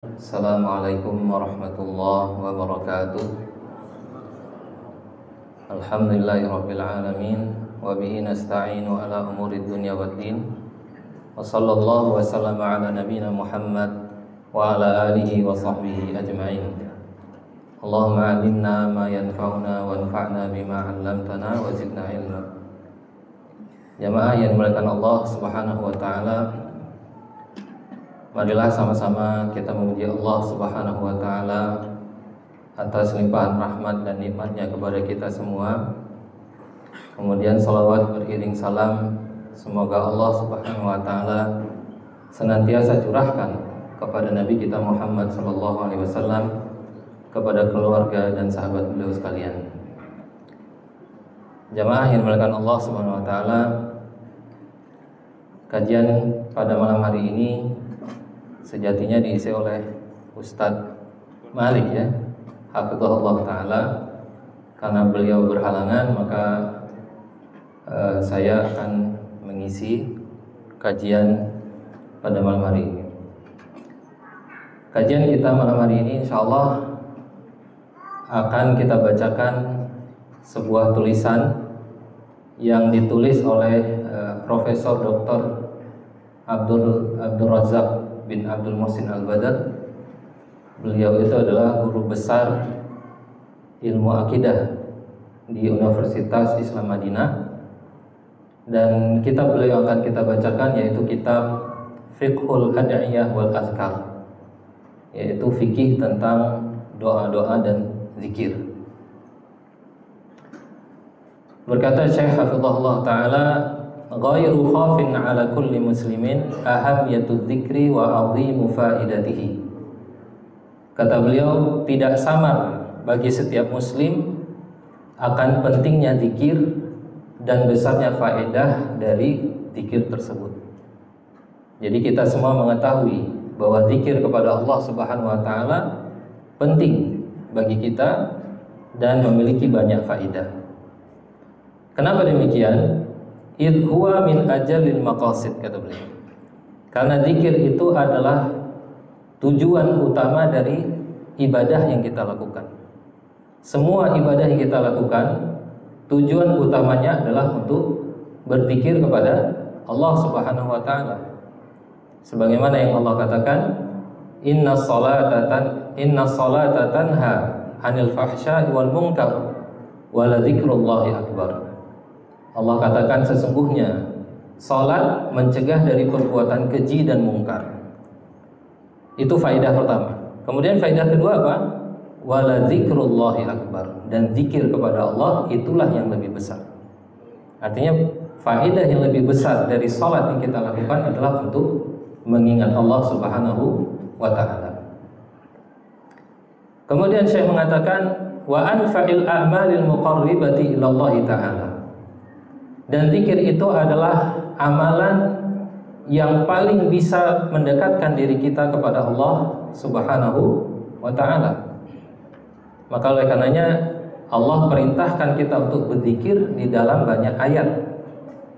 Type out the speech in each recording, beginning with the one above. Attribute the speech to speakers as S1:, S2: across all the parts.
S1: Assalamualaikum warahmatullahi wabarakatuh. Alhamdulillahirabbil alamin wa bihi nasta'inu ala umurid dunya waddin. Wa sallallahu wa sallama ala nabiyyina Muhammad wa ala alihi wa sahbihi ajma'in. Allahumma 'allimna ma yanfa'una wanfa'na bima 'allamtana wa zidna ilma. Jamaah yang dimuliakan Allah Subhanahu wa taala, marilah sama-sama kita memuji Allah Subhanahu wa taala atas limpahan rahmat dan nikmatnya kepada kita semua. Kemudian salawat beriring salam, semoga Allah Subhanahu wa taala senantiasa curahkan kepada Nabi kita Muhammad sallallahu alaihi wasallam, kepada keluarga dan sahabat beliau sekalian. Jamaah yang dimuliakan Allah Subhanahu wa taala, kajian pada malam hari ini sejatinya diisi oleh Ustadz Malik ya, hafizahullah ta'ala. Karena beliau berhalangan, maka saya akan mengisi kajian pada malam hari ini. Kajian kita malam hari ini insyaallah akan kita bacakan sebuah tulisan yang ditulis oleh Profesor Dr. Abdul Razak bin Abdul Muhsin Al-Badr. Beliau itu adalah guru besar ilmu akidah di Universitas Islam Madinah, dan kitab beliau akan kita bacakan yaitu kitab Fiqhul Ad'iyah wal Azkar, yaitu fikih tentang doa-doa dan zikir. Berkata Syekh hafizahullah ta'ala, ghairu khafin ala kulli muslimin ahamiyatu dzikri wa 'azimu faidatihi. Kata beliau, tidak samar bagi setiap muslim akan pentingnya zikir dan besarnya faedah dari zikir tersebut. Jadi kita semua mengetahui bahwa zikir kepada Allah Subhanahu wa taala penting bagi kita dan memiliki banyak faedah. Kenapa demikian? Idh huwa min ajalil maqasid, kata beliau. Karena zikir itu adalah tujuan utama dari ibadah yang kita lakukan. Semua ibadah yang kita lakukan, tujuan utamanya adalah untuk berzikir kepada Allah Subhanahu wa taala. Sebagaimana yang Allah katakan, inna salata tanha 'anil fahsya'i wal munkar wa la dzikrullahi akbar. Allah katakan sesungguhnya salat mencegah dari perbuatan keji dan mungkar. Itu faedah pertama. Kemudian faedah kedua apa? Wala dzikrullahi akbar, dan zikir kepada Allah itulah yang lebih besar. Artinya faedah yang lebih besar dari salat yang kita lakukan adalah untuk mengingat Allah Subhanahu wa taala. Kemudian Syekh mengatakan wa anfa'il a'malil muqarribati ila Allah taala. Dan zikir itu adalah amalan yang paling bisa mendekatkan diri kita kepada Allah Subhanahu wa ta'ala. Maka oleh karenanya Allah perintahkan kita untuk berzikir di dalam banyak ayat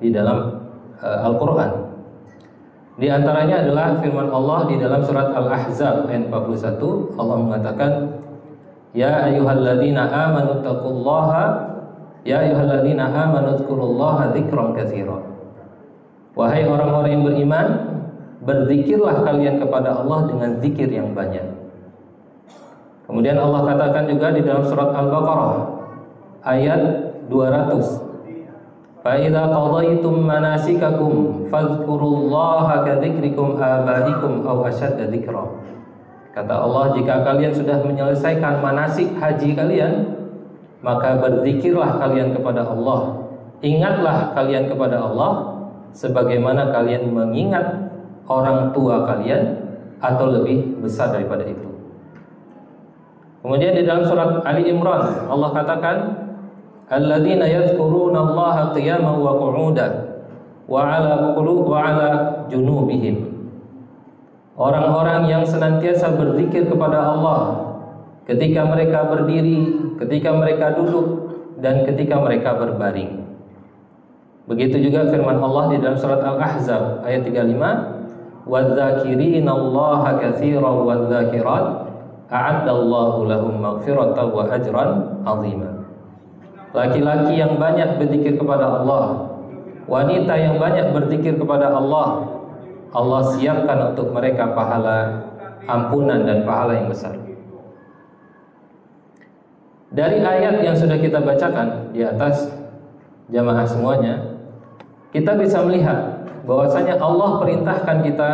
S1: di dalam Al-Quran. Di antaranya adalah firman Allah di dalam surat Al-Ahzab ayat 41. Allah mengatakan, ya ayyuhalladzina amanu taqullaha, ya ayyuhalladzina amanu dzkurullaha dzikran katsira. Wahai orang-orang yang beriman, berzikirlah kalian kepada Allah dengan zikir yang banyak. Kemudian Allah katakan juga di dalam surat Al-Baqarah ayat 200. Fa idza qadaytum manasikakum fadhkurullaha kadzikrikum abaikum aw ashadda dzikra. Kata Allah, jika kalian sudah menyelesaikan manasik haji kalian, maka berzikirlah kalian kepada Allah. Ingatlah kalian kepada Allah sebagaimana kalian mengingat orang tua kalian atau lebih besar daripada itu. Kemudian di dalam surat Ali Imran Allah katakan, alladzina yadhkurunallaha qiyaman wa qu'udan wa 'ala junubihim. Orang-orang yang senantiasa berzikir kepada Allah ketika mereka berdiri, ketika mereka duduk, dan ketika mereka berbaring. Begitu juga firman Allah di dalam surat Al-Ahzab ayat 35, wadzakirinallaha katsiran wadzakirat a'addallahu lahum maghfiratan wa ajran 'azima. Laki-laki yang banyak berzikir kepada Allah, wanita yang banyak berzikir kepada Allah, Allah siapkan untuk mereka pahala ampunan dan pahala yang besar. Dari ayat yang sudah kita bacakan di atas, jamaah semuanya, kita bisa melihat bahwasanya Allah perintahkan kita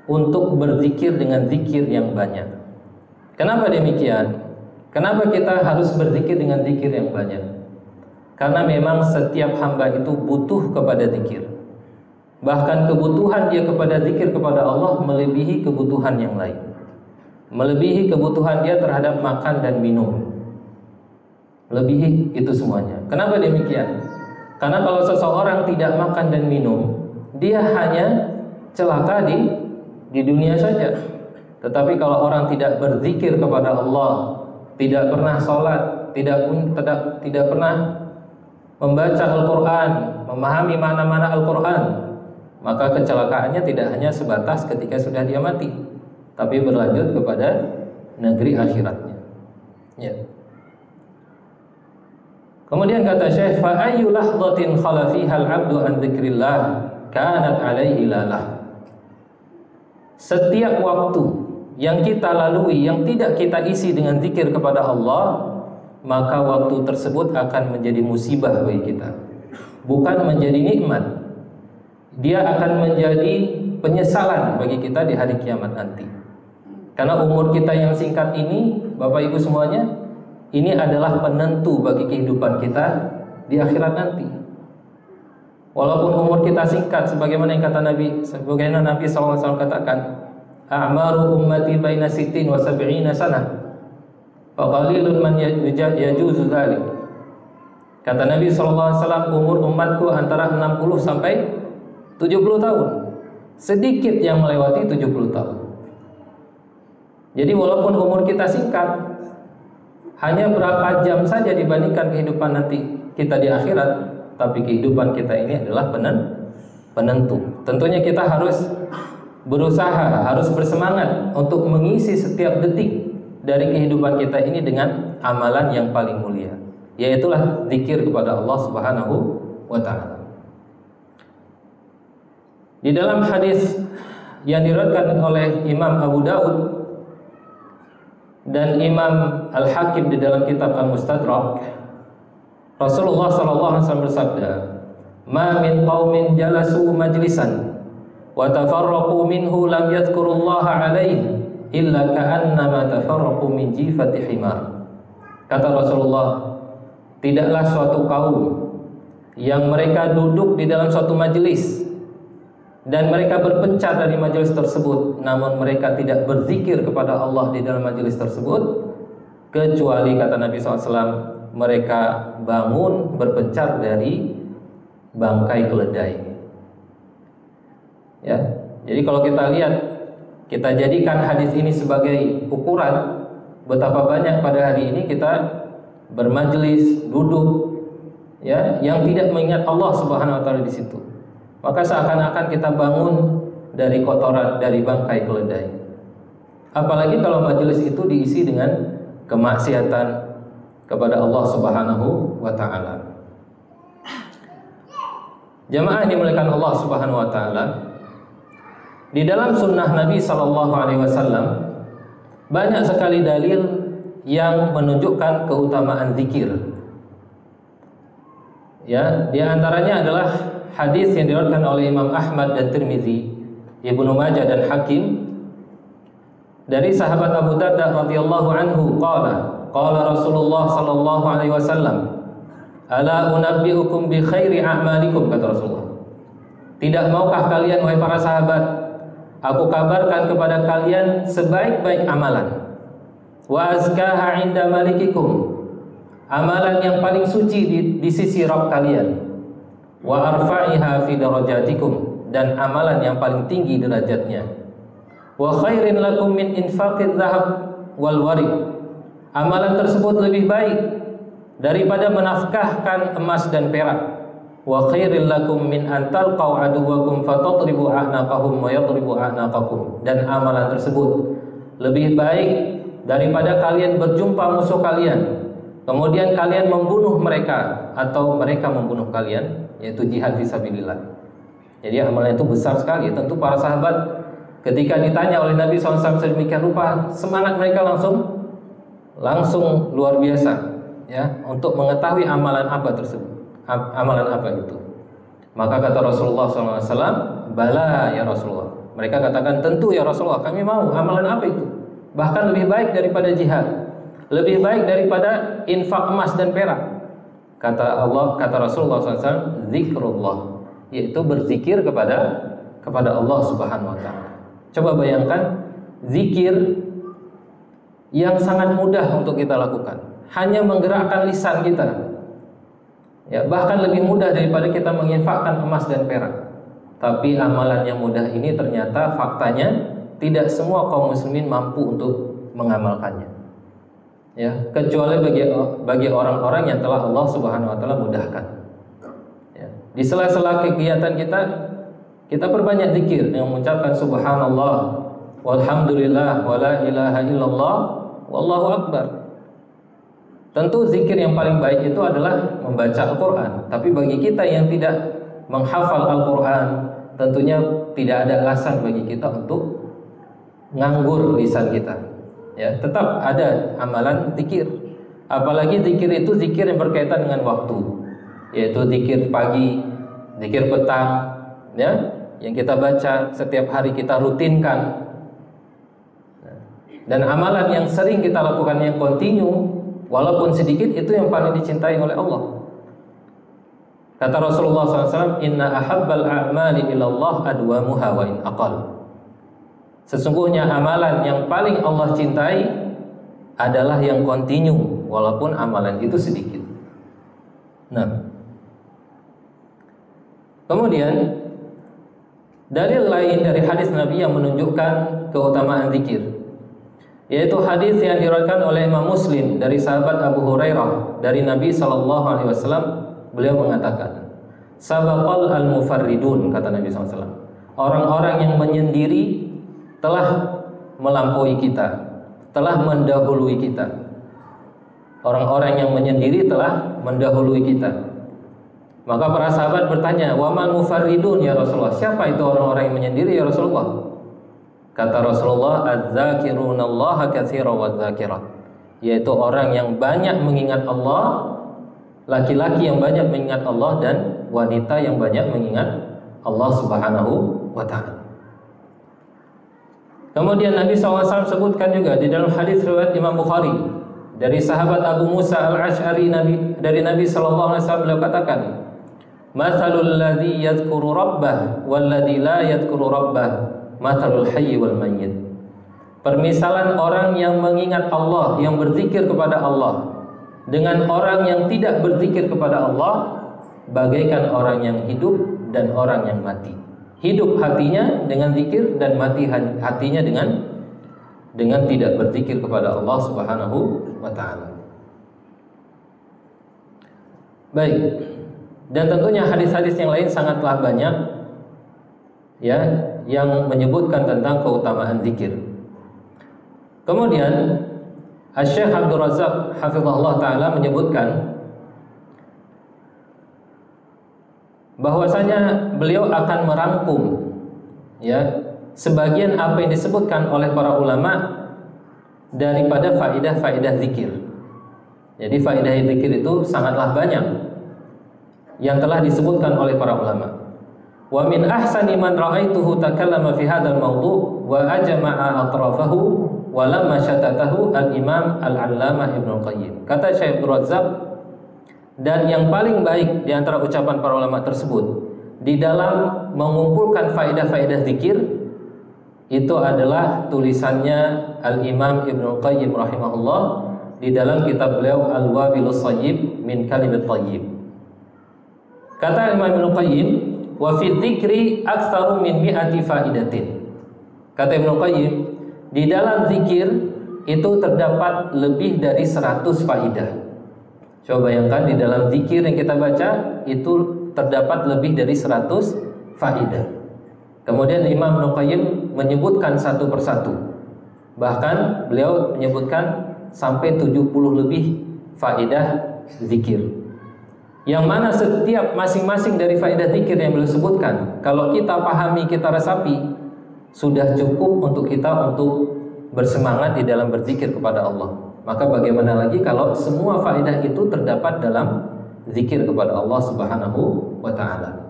S1: untuk berzikir dengan zikir yang banyak. Kenapa demikian? Kenapa kita harus berzikir dengan zikir yang banyak? Karena memang setiap hamba itu butuh kepada zikir. Bahkan kebutuhan dia kepada zikir kepada Allah melebihi kebutuhan yang lain, melebihi kebutuhan dia terhadap makan dan minum, melebihi itu semuanya. Kenapa demikian? Karena kalau seseorang tidak makan dan minum, dia hanya celaka di dunia saja. Tetapi kalau orang tidak berzikir kepada Allah, tidak pernah sholat, tidak pernah membaca Al-Quran, memahami mana-mana Al-Quran, maka kecelakaannya tidak hanya sebatas ketika sudah dia mati, tapi berlanjut kepada negeri akhiratnya. Ya. Kemudian kata Syekh, fa ayyu lahdatin khala fiha al-'abdu an dzikrillah kanat 'alaihi lalah. Setiap waktu yang kita lalui yang tidak kita isi dengan zikir kepada Allah, maka waktu tersebut akan menjadi musibah bagi kita, bukan menjadi nikmat. Dia akan menjadi penyesalan bagi kita di hari kiamat nanti. Karena umur kita yang singkat ini, Bapak Ibu semuanya, ini adalah penentu bagi kehidupan kita di akhirat nanti. Walaupun umur kita singkat, sebagaimana yang kata Nabi, sebagaimana Nabi SAW katakan, a'maru ummati baina sittin wa sab'ina sanah, fa qalilun man yajuzu dzalik. Kata Nabi SAW, umur umatku antara 60 sampai 70 tahun. Sedikit yang melewati 70 tahun. Jadi walaupun umur kita singkat, hanya berapa jam saja dibandingkan kehidupan nanti kita di akhirat, tapi kehidupan kita ini adalah penentu. Tentunya kita harus berusaha, harus bersemangat untuk mengisi setiap detik dari kehidupan kita ini dengan amalan yang paling mulia, yaitulah zikir kepada Allah Subhanahu wa ta'ala. Di dalam hadis yang diriwayatkan oleh Imam Abu Daud dan Imam Al-Hakim di dalam kitab Al-Mustadrak, Rasulullah SAW bersabda, "Ma min qaumin jalasu majlisan wa tafarraqu minhu lam yadhkurullaha alaihi illa ka'annama tafarraqu min jifati himar." Kata Rasulullah, tidaklah suatu kaum yang mereka duduk di dalam suatu majelis dan mereka berpencar dari majelis tersebut, namun mereka tidak berzikir kepada Allah di dalam majelis tersebut, kecuali kata Nabi SAW, mereka bangun berpencar dari bangkai keledai. Ya, jadi kalau kita lihat, kita jadikan hadis ini sebagai ukuran betapa banyak pada hari ini kita bermajelis, duduk, ya, yang tidak mengingat Allah Subhanahu wa ta'ala di situ. Maka seakan-akan kita bangun dari kotoran, dari bangkai keledai. Apalagi kalau majelis itu diisi dengan kemaksiatan kepada Allah Subhanahu wa ta'ala. Jamaah yang dimuliakan Allah Subhanahu wa ta'ala, di dalam sunnah Nabi SAW banyak sekali dalil yang menunjukkan keutamaan zikir. Ya, di antaranya adalah hadis yang diriwayatkan oleh Imam Ahmad dan Tirmizi, Ibnu Majah dan Hakim dari sahabat Abu Darda radhiyallahu anhu, qala Rasulullah sallallahu alaihi wasallam, ala unabbiukum bi khairi a'malikum, kata Rasulullah. Tidak maukah kalian wahai para sahabat, aku kabarkan kepada kalian sebaik-baik amalan, wa azkaha 'inda malikikum, amalan yang paling suci di sisi Rabb kalian, wa arfa'iha fi darajatikum, dan amalan yang paling tinggi derajatnya, wa khairin lakum min infaqid dhahab wal warid, amalan tersebut lebih baik daripada menafkahkan emas dan perak, wa khairil lakum min an talqaw aduwakum fatadribu a'naqahum wa yadribu a'naqakum. Dan amalan tersebut lebih baik daripada kalian berjumpa musuh kalian, kemudian kalian membunuh mereka atau mereka membunuh kalian, yaitu jihad fisabilillah. Jadi amalan itu besar sekali. Tentu para sahabat ketika ditanya oleh Nabi SAW sedemikian rupa, semangat mereka langsung luar biasa, ya, untuk mengetahui amalan apa tersebut. Amalan apa itu? Maka kata Rasulullah SAW, bala ya Rasulullah. Mereka katakan, tentu ya Rasulullah, kami mau. Amalan apa itu? Bahkan lebih baik daripada jihad, lebih baik daripada infak emas dan perak. Kata Rasulullah SAW, zikrullah, yaitu berzikir kepada Allah Subhanahu Wa Taala. Coba bayangkan zikir yang sangat mudah untuk kita lakukan, hanya menggerakkan lisan kita. Ya, bahkan lebih mudah daripada kita menginfakkan emas dan perak. Tapi amalan yang mudah ini ternyata faktanya tidak semua kaum muslimin mampu untuk mengamalkannya. Ya, kecuali bagi orang-orang yang telah Allah Subhanahu wa taala mudahkan. Ya, di sela-sela kegiatan kita perbanyak zikir yang mengucapkan subhanallah, walhamdulillah, wala ilaha illallah, wallahu akbar. Tentu zikir yang paling baik itu adalah membaca Al-Quran. Tapi bagi kita yang tidak menghafal Al-Quran, tentunya tidak ada alasan bagi kita untuk nganggur lisan kita. Ya, tetap ada amalan zikir. Apalagi zikir itu zikir yang berkaitan dengan waktu, yaitu zikir pagi, zikir petang, ya, yang kita baca setiap hari, kita rutinkan. Dan amalan yang sering kita lakukan yang kontinu, walaupun sedikit, itu yang paling dicintai oleh Allah. Kata Rasulullah SAW, inna ahabbal a'mali ilallah adwamuha wa in aqal. Sesungguhnya amalan yang paling Allah cintai adalah yang kontinu, walaupun amalan itu sedikit. Nah, kemudian dalil lain dari hadis Nabi yang menunjukkan keutamaan zikir, yaitu hadis yang diriwayatkan oleh Imam Muslim dari sahabat Abu Hurairah dari Nabi SAW. Beliau mengatakan, sabaqal al-mufarridun, kata Nabi SAW, orang-orang yang menyendiri telah melampaui kita, telah mendahului kita. Orang-orang yang menyendiri telah mendahului kita. Maka para sahabat bertanya, wa man mufarridun ya Rasulullah? Siapa itu orang-orang yang menyendiri ya Rasulullah? Kata Rasulullah, adz-dzakirunallaha katsiran wadz-dzakirat, yaitu orang yang banyak mengingat Allah, laki-laki yang banyak mengingat Allah, dan wanita yang banyak mengingat Allah Subhanahu wa taala. Kemudian Nabi SAW sebutkan juga di dalam hadis riwayat Imam Bukhari dari sahabat Abu Musa al-Ash'ari, dari Nabi SAW, beliau katakan, mathalul ladzi yadhkuru rabbah wal ladzi la yadhkuru rabbah mathalul hayy wal mayyit. Permisalan orang yang mengingat Allah, yang berzikir kepada Allah, dengan orang yang tidak berzikir kepada Allah, bagaikan orang yang hidup dan orang yang mati. Hidup hatinya dengan zikir, dan mati hatinya dengan tidak berzikir kepada Allah Subhanahu wa taala. Baik. Dan tentunya hadis-hadis yang lain sangatlah banyak, ya, yang menyebutkan tentang keutamaan zikir. Kemudian Asy-Syaikh Abdul Razzaq hafizahullah taala menyebutkan bahwasanya beliau akan merangkum, ya, sebagian apa yang disebutkan oleh para ulama daripada faidah-faidah zikir. Jadi faidah zikir itu sangatlah banyak yang telah disebutkan oleh para ulama. Wa min ahsani man ra'aituhu takallama fi hadzal mawdu' wa ajma'a atrafahu wa lamma syatatahu al-Imam al-Allamah Ibnu Qayyim. Kata Syekh Abdul Razzaq, dan yang paling baik di antara ucapan para ulama tersebut di dalam mengumpulkan faedah-faedah zikir itu adalah tulisannya Al-Imam Ibnu Qayyim rahimahullah di dalam kitab beliau Al-Wabilus Shayyib min Kalimit Thayyib. Kata Imam Ibnu Qayyim, wa fi dzikri aktsaru min mi'ati faidatin. Kata Ibnu Qayyim, di dalam zikir itu terdapat lebih dari 100 faidah. Coba bayangkan, di dalam zikir yang kita baca itu terdapat lebih dari 100 faidah. Kemudian Imam Ibnu Qayyim menyebutkan satu persatu. Bahkan beliau menyebutkan sampai 70 lebih faidah zikir. Yang mana setiap masing-masing dari faidah zikir yang beliau sebutkan, kalau kita pahami, kita resapi, sudah cukup untuk kita untuk bersemangat di dalam berzikir kepada Allah. Maka bagaimana lagi kalau semua faedah itu terdapat dalam zikir kepada Allah Subhanahu wa taala.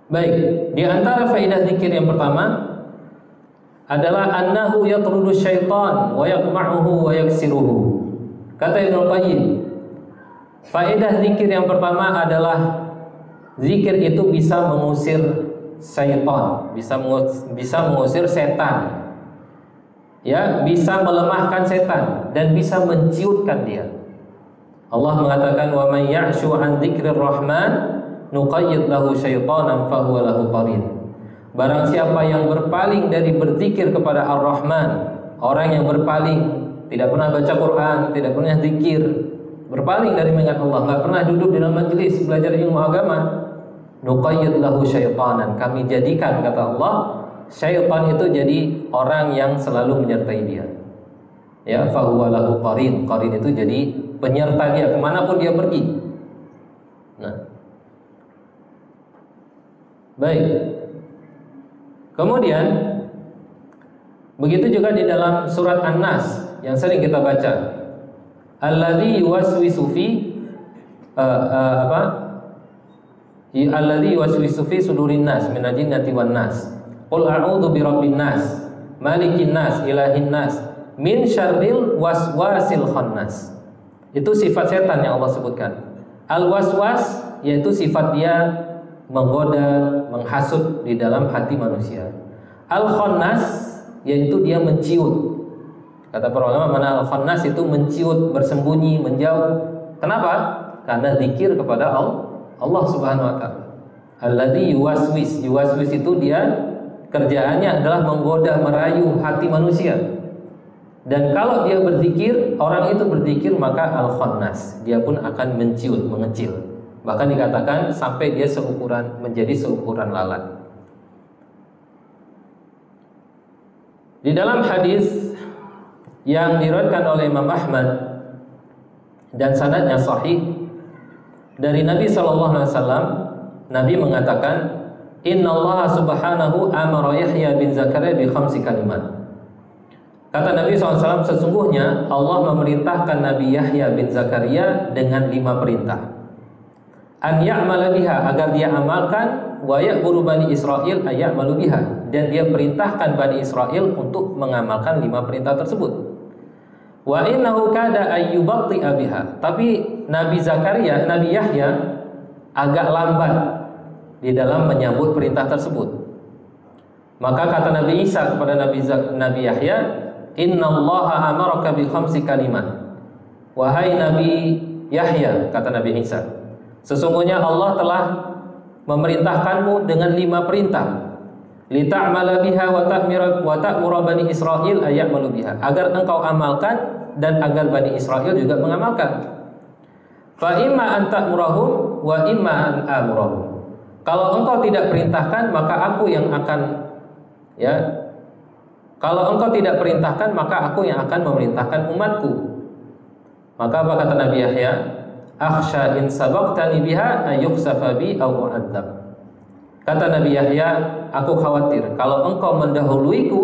S1: Baik, di antara faedah zikir yang pertama adalah annahu yatrudu syaitan wa yaqma'uhu wa yaksiruhu. Kata Ibnu Qayyim, faedah zikir yang pertama adalah zikir itu bisa mengusir syaitan, bisa mengusir setan. Ya, bisa melemahkan setan dan bisa menciutkan dia. Allah mengatakan wa may ya'shu 'an dzikrir rahman nuqayyid lahu syaitanan fahuwa lahu qarin. Barang siapa yang berpaling dari berzikir kepada Ar-Rahman, orang yang berpaling, tidak pernah baca Quran, tidak pernah zikir, berpaling dari mengingat Allah, enggak pernah duduk di dalam majelis belajar ilmu agama, nuqayyid lahu syaitanan, kami jadikan, kata Allah, syaitan itu jadi orang yang selalu menyertai dia. Ya, fahuwa lahu qarin. Qarin itu jadi penyerta dia kemanapun dia pergi. Nah, baik. Kemudian begitu juga di dalam surat An-Nas yang sering kita baca, alladzi yuwaswisu fi alladzi yuwaswisu fi sudurin nas minal jinnati wan nas. Qul a'udzu birabbin nas, malikin nas, ilahin nas, min syarril waswasil khannas. Itu sifat setan yang Allah sebutkan. Al-waswas yaitu sifat dia menggoda, menghasut di dalam hati manusia. Al-khannas yaitu dia menciut. Kata para ulama, mana al-khannas itu menciut, bersembunyi, menjauh. Kenapa? Karena zikir kepada Allah Subhanahu wa taala. Alladzi yuwaswis. Yuwaswis itu dia kerjaannya adalah menggoda, merayu hati manusia. Dan kalau dia berzikir, orang itu berzikir, maka al-khannas, dia pun akan menciut, mengecil. Bahkan dikatakan sampai dia menjadi seukuran lalat. Di dalam hadis yang diriwayatkan oleh Imam Ahmad dan sanadnya sahih dari Nabi sallallahu alaihi wasallam, Nabi mengatakan, "Innallaha subhanahu amara Yahya bin Zakaria bi khamsi kalimat." Kata Nabi SAW, sesungguhnya Allah memerintahkan Nabi Yahya bin Zakaria dengan 5 perintah. An ya'mala biha, agar dia amalkan, wa ya'muru bani Israil ay ya'malu biha, dan dia perintahkan Bani Israel untuk mengamalkan 5 perintah tersebut. Wa innahu kada ayyubati'a biha, tapi Nabi Yahya agak lambat di dalam menyambut perintah tersebut. Maka kata Nabi Isa kepada Nabi Yahya, innallaha amaraka bi khamsi kalimat. Wahai Nabi Yahya, kata Nabi Isa, sesungguhnya Allah telah memerintahkanmu dengan 5 perintah. Lita'mala biha wa ta'mura bani Israil ay ya'malu biha, agar engkau amalkan dan agar Bani Israel juga mengamalkan. Fa imma an ta'murahum wa imma an amurahum. Kalau engkau tidak perintahkan, maka aku yang akan, ya. Kalau engkau tidak perintahkan, maka aku yang akan memerintahkan umatku. Maka apa kata Nabi Yahya? Akhsha in sabaqtani biha ayyukhsafa bi aw u'adzab. Kata Nabi Yahya, aku khawatir kalau engkau mendahuluiku,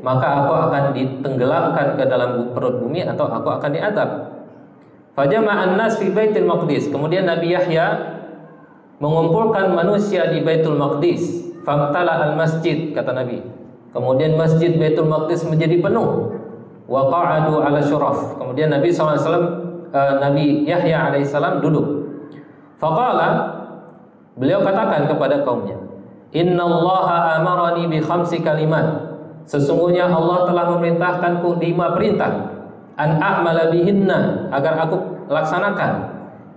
S1: maka aku akan ditenggelamkan ke dalam perut bumi atau aku akan diazab. Fajama'an nas fi Baitul Maqdis. Kemudian Nabi Yahya mengumpulkan manusia di Baitul Maqdis. Famtala al-masjid, kata Nabi. Kemudian masjid Baitul Maqdis menjadi penuh. Wa qa'adu 'ala syuraf. Kemudian Nabi SAW, Nabi Yahya alaihissalam duduk. Faqala, beliau katakan kepada kaumnya, innallaha amarani bi khamsi kalimat. Sesungguhnya Allah telah memerintahkanku 5 perintah. An a'mala bihinna, agar aku laksanakan.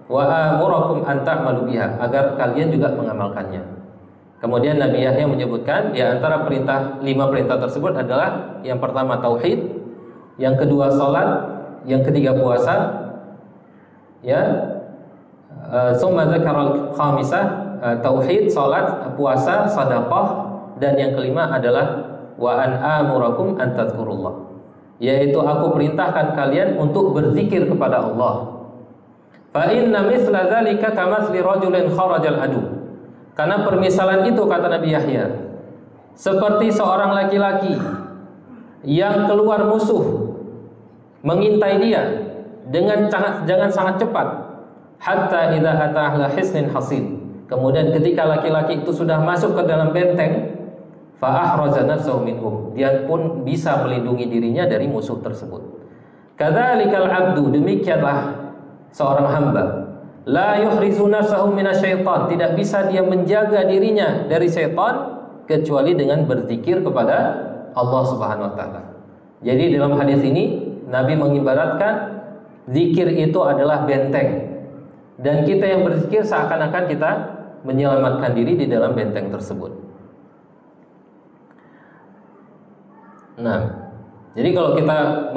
S1: Wa amurakum an ta'malu biha, agar kalian juga mengamalkannya. Kemudian Nabi Yahya menyebutkan di antara 5 perintah tersebut adalah yang pertama tauhid, yang kedua salat, yang ketiga puasa, ya, Summa dzakaral khamisah, tauhid, salat, puasa, sedekah, dan yang kelima adalah wa an amurakum an tadhkurullah, yaitu aku perintahkan kalian untuk berzikir kepada Allah. Fa inna mithla dzalika kamathli rajulin kharajal adu. Karena permisalan itu, kata Nabi Yahya, seperti seorang laki-laki yang keluar musuh mengintai dia dengan sangat cepat, hatta idza ata ahla hisnin hasin. Kemudian ketika laki-laki itu sudah masuk ke dalam benteng, fa ahraza nafsahu minhum, dia pun bisa melindungi dirinya dari musuh tersebut. Kadzalikal abdu, demikianlah seorang hamba, la yuhrizu nafsahu minasyaitan, tidak bisa dia menjaga dirinya dari syaitan kecuali dengan berzikir kepada Allah Subhanahu wa taala. Jadi dalam hadis ini Nabi mengibaratkan zikir itu adalah benteng, dan kita yang berzikir seakan-akan kita menyelamatkan diri di dalam benteng tersebut. Nah, jadi kalau kita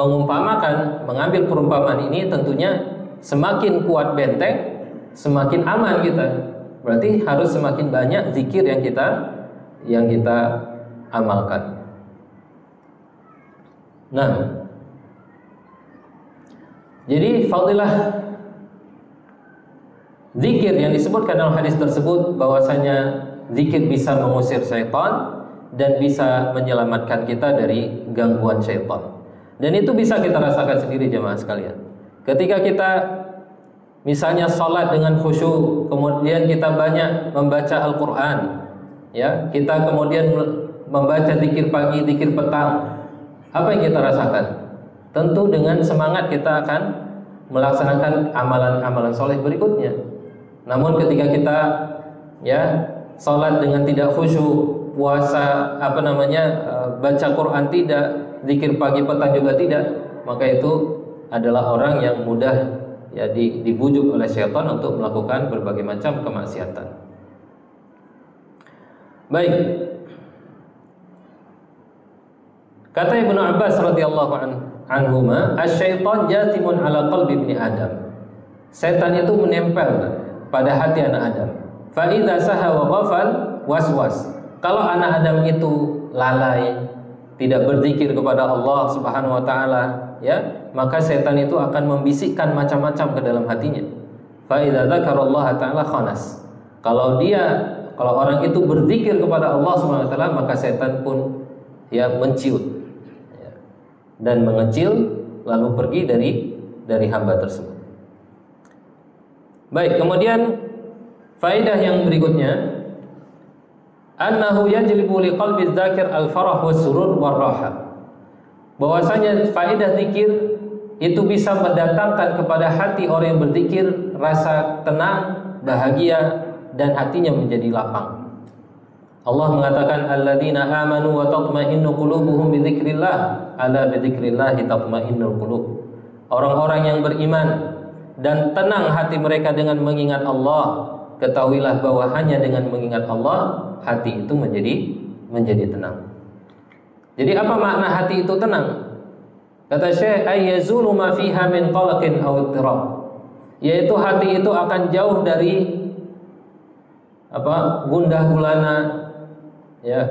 S1: mengambil perumpamaan ini, tentunya semakin kuat benteng, semakin aman kita. Berarti harus semakin banyak zikir yang kita amalkan. Nah, jadi fadilah zikir yang disebutkan dalam hadis tersebut, bahwasanya zikir bisa mengusir syaitan dan bisa menyelamatkan kita dari gangguan syaitan. Dan itu bisa kita rasakan sendiri, jemaah sekalian. Ketika kita misalnya sholat dengan khusyuk, kemudian kita banyak membaca Al-Quran, ya, kita kemudian membaca zikir pagi, zikir petang, apa yang kita rasakan? Tentu dengan semangat kita akan melaksanakan amalan-amalan soleh berikutnya. Namun ketika kita sholat dengan tidak khusyuk, puasa baca Quran tidak, zikir pagi petang juga tidak, maka itu adalah orang yang mudah dibujuk oleh syaitan untuk melakukan berbagai macam kemaksiatan. Baik. Kata Ibnu Abbas radhiyallahu anhuma, "Asy-syaitan jathimun 'ala qalbi ibni Adam." Setan itu menempel pada hati anak Adam. Fa idza saha wa ghafal waswas. Kalau anak Adam itu lalai, tidak berzikir kepada Allah Subhanahu wa taala, maka setan itu akan membisikkan macam-macam ke dalam hatinya. Fa idza dzakarallaha ta'ala khanas. Kalau orang itu berzikir kepada Allah Subhanahu wa taala, maka setan pun menciut dan mengecil, lalu pergi dari hamba tersebut. Baik, kemudian faedah yang berikutnya, annahu yajlibu liqalbi dzakir al-farah was-surur war-raha. Bahwasanya faedah zikir itu bisa mendatangkan kepada hati orang yang berzikir rasa tenang, bahagia, dan hatinya menjadi lapang. Allah mengatakan alladzina amanu wa tatma'innu qulubuhum bi dzikrillah, ala bi dzikrillah tatma'innul qulub. Orang-orang yang beriman dan tenang hati mereka dengan mengingat Allah, ketahuilah bahwa hanya dengan mengingat Allah hati itu menjadi tenang. Jadi apa makna hati itu tenang? Kata Syekh, ayyazulu ma fiha min qalaqin aw ittirab, yaitu hati itu akan jauh dari gundah gulana,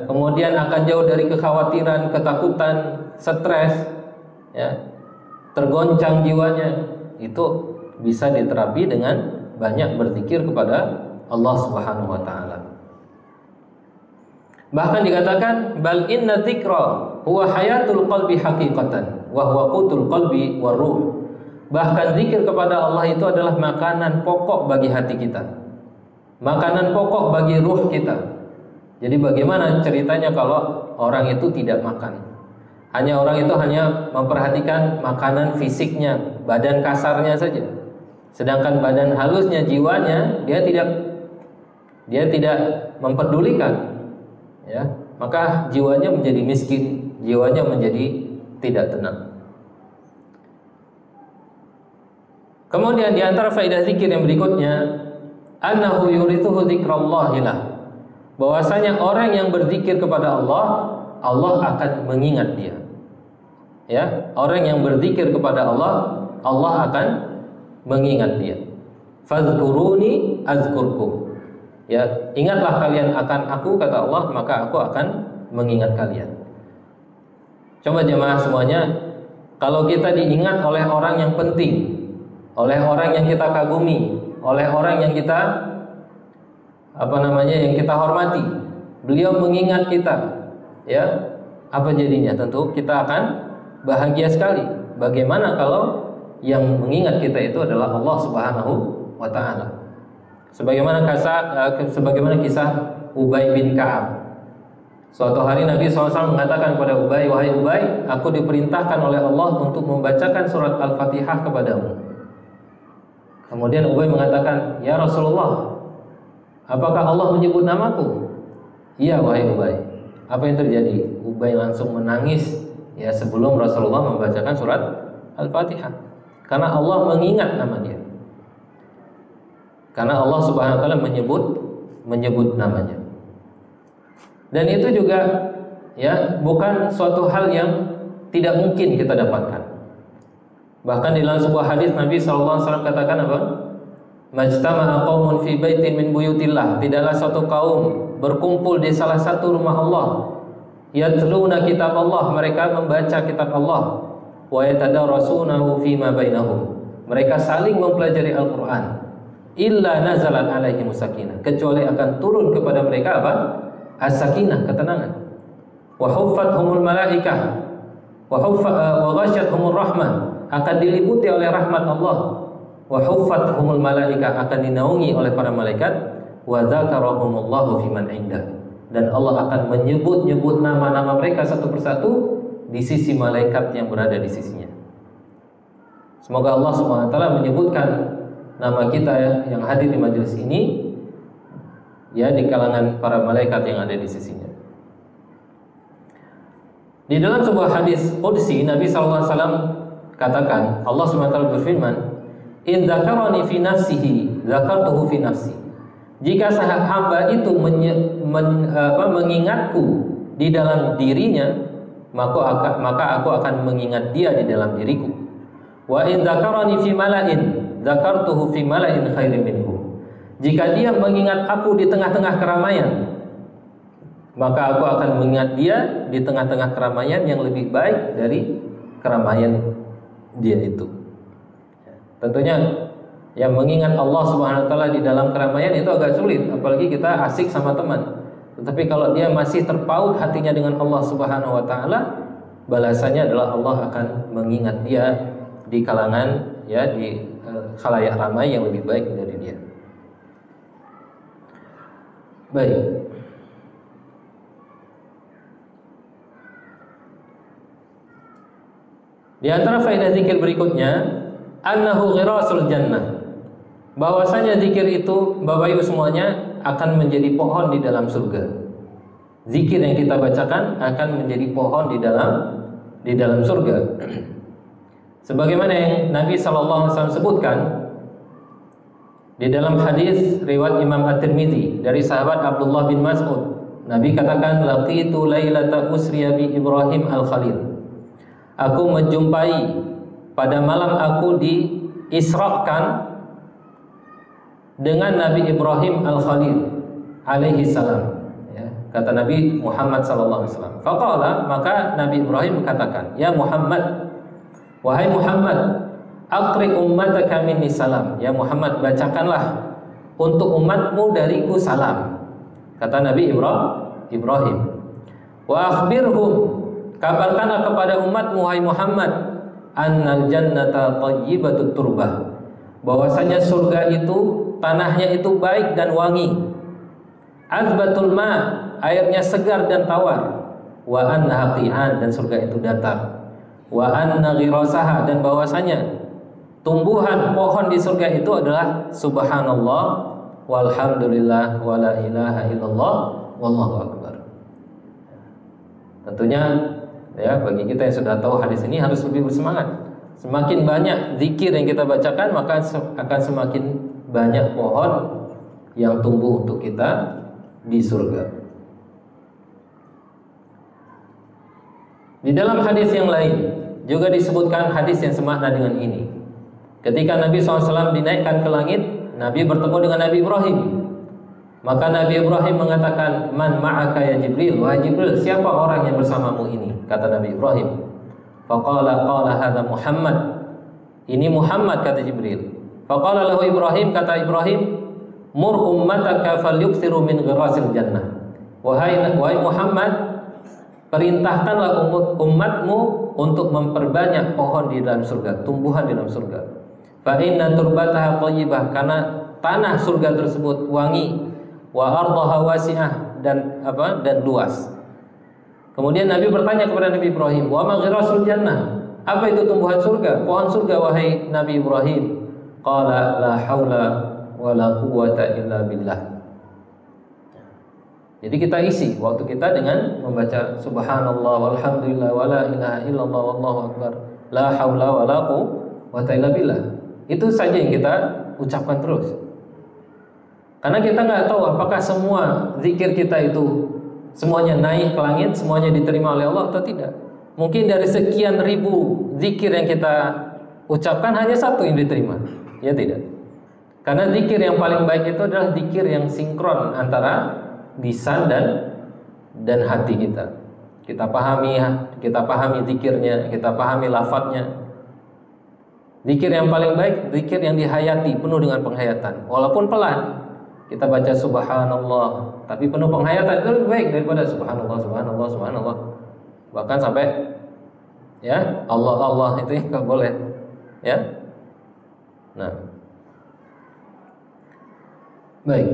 S1: kemudian akan jauh dari kekhawatiran, ketakutan, stres, tergoncang jiwanya. Itu bisa diterapi dengan banyak berzikir kepada Allah Subhanahu wa taala. Bahkan dikatakan bal inna dzikra huwa hayatul qalbi haqiqatan wa huwa qutul qalbi war ruh. Bahkan zikir kepada Allah itu adalah makanan pokok bagi hati kita, makanan pokok bagi ruh kita. Jadi bagaimana ceritanya kalau orang itu tidak makan? Orang itu hanya memperhatikan makanan fisiknya, badan kasarnya saja. Sedangkan badan halusnya, jiwanya dia tidak memperdulikan. Maka jiwanya menjadi miskin, jiwanya menjadi tidak tenang. Kemudian di antara faedah zikir yang berikutnya, annahu yurithuhu dzikrallahi lah. Bahwasanya orang yang berzikir kepada Allah, Allah akan mengingat dia. Orang yang berzikir kepada Allah, Allah akan mengingat dia. Fadhkuruni azkurkum. Ya, ingatlah kalian akan aku, kata Allah, maka aku akan mengingat kalian. Coba jemaah semuanya, kalau kita diingat oleh orang yang penting, oleh orang yang kita kagumi, oleh orang yang kita yang kita hormati, beliau mengingat kita, ya, apa jadinya? Tentu kita akan bahagia sekali. Bagaimana kalau yang mengingat kita itu adalah Allah Subhanahu wa taala? Sebagaimana kisah Ubay bin Ka'ab. Suatu hari Nabi SAW mengatakan kepada Ubay, wahai Ubay, aku diperintahkan oleh Allah untuk membacakan surat Al-Fatihah kepadamu. Kemudian Ubay mengatakan, ya Rasulullah, apakah Allah menyebut namaku? Iya wahai Ubay. Apa yang terjadi? Ubay langsung menangis, ya, sebelum Rasulullah membacakan surat Al-Fatihah, karena Allah mengingat nama dia. Karena Allah Subhanahu wa taala menyebut namanya. Dan itu juga, ya, bukan suatu hal yang tidak mungkin kita dapatkan. Bahkan di dalam sebuah hadis Nabi sallallahu alaihi wasallam katakan apa? Majtama'a qaumun fi baitin min buyutillah. Tidaklah suatu kaum berkumpul di salah satu rumah Allah. Yatluna kitab Allah, mereka membaca kitab Allah. Wa yatadarasunahu fima bainahum. Mereka saling mempelajari Al-Qur'an. Illa nazalat alaihim sakinah, kecuali akan turun kepada mereka apa? As-sakinah, ketenangan. Wa huffathumul malaikah wa ghasyathumur rahmah, akan diliputi oleh rahmat Allah. Wa huffathumul malaikah, akan dinaungi oleh para malaikat. Wa dzakarahumullahu fiman indah, dan Allah akan menyebut-nyebut nama-nama mereka satu persatu di sisi malaikat yang berada di sisinya. Semoga Allah Subhanahu wa taala menyebutkan nama kita yang hadir di majelis ini, ya, di kalangan para malaikat yang ada di sisinya. Di dalam sebuah hadis qudsi Nabi sallallahu alaihi wasallam katakan, Allah Subhanahu wa taala berfirman, "In dzakarani fi nafsihi, dzakartuhu fi nafsi." Jika hamba itu mengingatku di dalam dirinya, maka aku akan mengingat dia di dalam diriku. Wa in dzakarani fi mala'in, dzakartuhu fi mala'in khairin minhu. Jika dia mengingat aku di tengah-tengah keramaian, maka aku akan mengingat dia di tengah-tengah keramaian yang lebih baik dari keramaian dia itu. Tentunya yang mengingat Allah Subhanahu wa taala di dalam keramaian itu agak sulit, apalagi kita asik sama teman. Tetapi kalau dia masih terpaut hatinya dengan Allah Subhanahu wa taala, balasannya adalah Allah akan mengingat dia di kalangan, ya, di khalayak ramai yang lebih baik dari dia. Baik. Di antara faedah zikir berikutnya, annahu ghirasul jannah. Bahwasanya zikir itu, Bapak Ibu semuanya, akan menjadi pohon di dalam surga. Zikir yang kita bacakan akan menjadi pohon di dalam surga. Sebagaimana yang Nabi sallallahu alaihi wasallam sebutkan di dalam hadis riwayat Imam At-Tirmidzi dari sahabat Abdullah bin Mas'ud, Nabi katakan, laqitu lailata usriya bi Ibrahim al-Khalil. Aku menjumpai pada malam aku diisrakan dengan Nabi Ibrahim al-Khalil alaihi salam, ya, kata Nabi Muhammad sallallahu alaihi wasallam. Faqala, maka Nabi Ibrahim katakan, ya Muhammad, wahai Muhammad, aqri ummataka minni salam. Ya Muhammad, bacakanlah untuk umatmu dariku salam. Kata Nabi Ibrahim. Wa akhbirhum, kabarkanlah kepada umatmu wahai Muhammad, annal jannata thayyibatut turbah, bahwasanya surga itu tanahnya itu baik dan wangi. Azbatul ma, airnya segar dan tawar. Wa annaha qi'an, dan surga itu datar. Wa anna ghirasaha, dan bahwasanya tumbuhan pohon di surga itu adalah subhanallah walhamdulillah wala ilaha illallah wallahu akbar. Tentunya, ya, bagi kita yang sudah tahu hadis ini harus lebih bersemangat. Semakin banyak zikir yang kita bacakan, maka akan semakin banyak pohon yang tumbuh untuk kita di surga. Di dalam hadis yang lain juga disebutkan hadis yang semakna dengan ini. Ketika Nabi SAW dinaikkan ke langit, Nabi bertemu dengan Nabi Ibrahim. Maka Nabi Ibrahim mengatakan, "Man ma'aka ya Jibril?" Wahai Jibril, siapa orang yang bersamamu ini? Kata Nabi Ibrahim. Faqala hadza Muhammad. Ini Muhammad, kata Jibril. Faqala lahu Ibrahim, kata Ibrahim, "Mur ummataka falyuksiru min ghirasil jannah." Wahai Muhammad, perintahkanlah umatmu untuk memperbanyak pohon di dalam surga, tumbuhan di dalam surga. Fa inna turbataha thayyibah, karena tanah surga tersebut wangi, wa ardaha wasi'ah, dan luas. Kemudian Nabi bertanya kepada Nabi Ibrahim, "Wa ma ghirasul jannah?" Apa itu tumbuhan surga? Pohon surga, wahai Nabi Ibrahim. Qala la haula wa la quwwata illa billah. Jadi kita isi waktu kita dengan membaca subhanallah walhamdulillah wala ilaha illallah wallahu akbar la haula wa la quwwata illa billah. Itu saja yang kita ucapkan terus. Karena kita nggak tahu apakah semua zikir kita itu semuanya naik ke langit, semuanya diterima oleh Allah atau tidak. Mungkin dari sekian ribu zikir yang kita ucapkan hanya satu yang diterima. Ya tidak. Karena zikir yang paling baik itu adalah zikir yang sinkron antara lisan dan hati kita. Kita pahami zikirnya, kita pahami lafadznya. Zikir yang paling baik, zikir yang dihayati, penuh dengan penghayatan. Walaupun pelan, kita baca subhanallah, tapi penuh penghayatan, itu lebih baik daripada subhanallah, subhanallah, subhanallah. Bahkan sampai ya Allah itu nggak boleh, ya. Nah, baik.